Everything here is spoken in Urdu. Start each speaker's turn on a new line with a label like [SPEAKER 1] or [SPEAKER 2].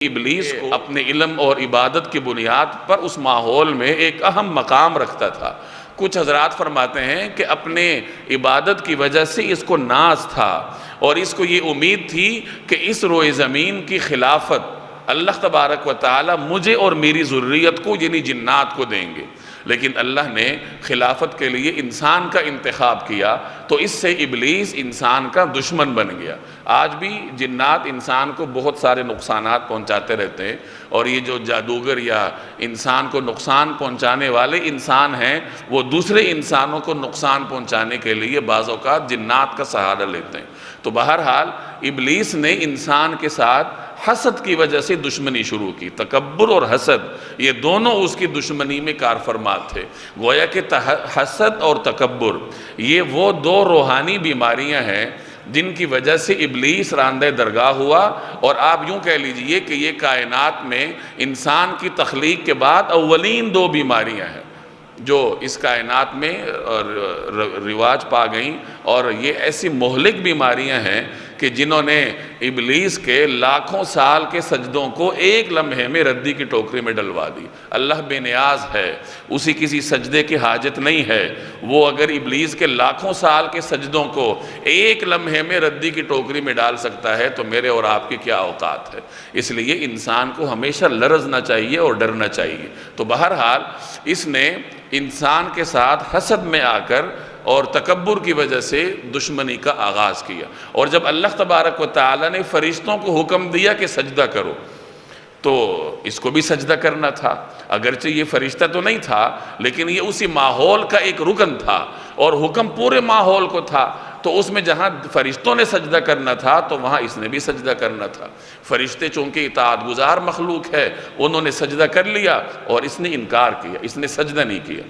[SPEAKER 1] ابلیس کو اپنے علم اور عبادت کی بنیاد پر اس ماحول میں ایک اہم مقام رکھتا تھا۔ کچھ حضرات فرماتے ہیں کہ اپنے عبادت کی وجہ سے اس کو ناز تھا اور اس کو یہ امید تھی کہ اس روئے زمین کی خلافت اللہ تبارک و تعالی مجھے اور میری ذریت کو یعنی جنات کو دیں گے، لیکن اللہ نے خلافت کے لیے انسان کا انتخاب کیا تو اس سے ابلیس انسان کا دشمن بن گیا۔ آج بھی جنات انسان کو بہت سارے نقصانات پہنچاتے رہتے ہیں، اور یہ جو جادوگر یا انسان کو نقصان پہنچانے والے انسان ہیں وہ دوسرے انسانوں کو نقصان پہنچانے کے لیے بعض اوقات جنات کا سہارا لیتے ہیں۔ تو بہرحال ابلیس نے انسان کے ساتھ حسد کی وجہ سے دشمنی شروع کی۔ تکبر اور حسد یہ دونوں اس کی دشمنی میں کار فرما تھے۔ گویا کہ حسد اور تکبر یہ وہ دو روحانی بیماریاں ہیں جن کی وجہ سے ابلیس راندہ درگاہ ہوا، اور آپ یوں کہہ لیجئے کہ یہ کائنات میں انسان کی تخلیق کے بعد اولین دو بیماریاں ہیں جو اس کائنات میں رواج پا گئیں، اور یہ ایسی مہلک بیماریاں ہیں کہ جنہوں نے ابلیس کے لاکھوں سال کے سجدوں کو ایک لمحے میں ردی کی ٹوکری میں ڈلوا دی۔ اللہ بے نیاز ہے، اسی کسی سجدے کی حاجت نہیں ہے۔ وہ اگر ابلیس کے لاکھوں سال کے سجدوں کو ایک لمحے میں ردی کی ٹوکری میں ڈال سکتا ہے تو میرے اور آپ کی کیا اوقات ہے۔ اس لیے انسان کو ہمیشہ لرزنا چاہیے اور ڈرنا چاہیے۔ تو بہرحال اس نے انسان کے ساتھ حسد میں آ کر اور تکبر کی وجہ سے دشمنی کا آغاز کیا، اور جب اللہ تبارک و تعالی نے فرشتوں کو حکم دیا کہ سجدہ کرو تو اس کو بھی سجدہ کرنا تھا۔ اگرچہ یہ فرشتہ تو نہیں تھا لیکن یہ اسی ماحول کا ایک رکن تھا، اور حکم پورے ماحول کو تھا، تو اس میں جہاں فرشتوں نے سجدہ کرنا تھا تو وہاں اس نے بھی سجدہ کرنا تھا۔ فرشتے چونکہ اطاعت گزار مخلوق ہے، انہوں نے سجدہ کر لیا اور اس نے انکار کیا، اس نے سجدہ نہیں کیا۔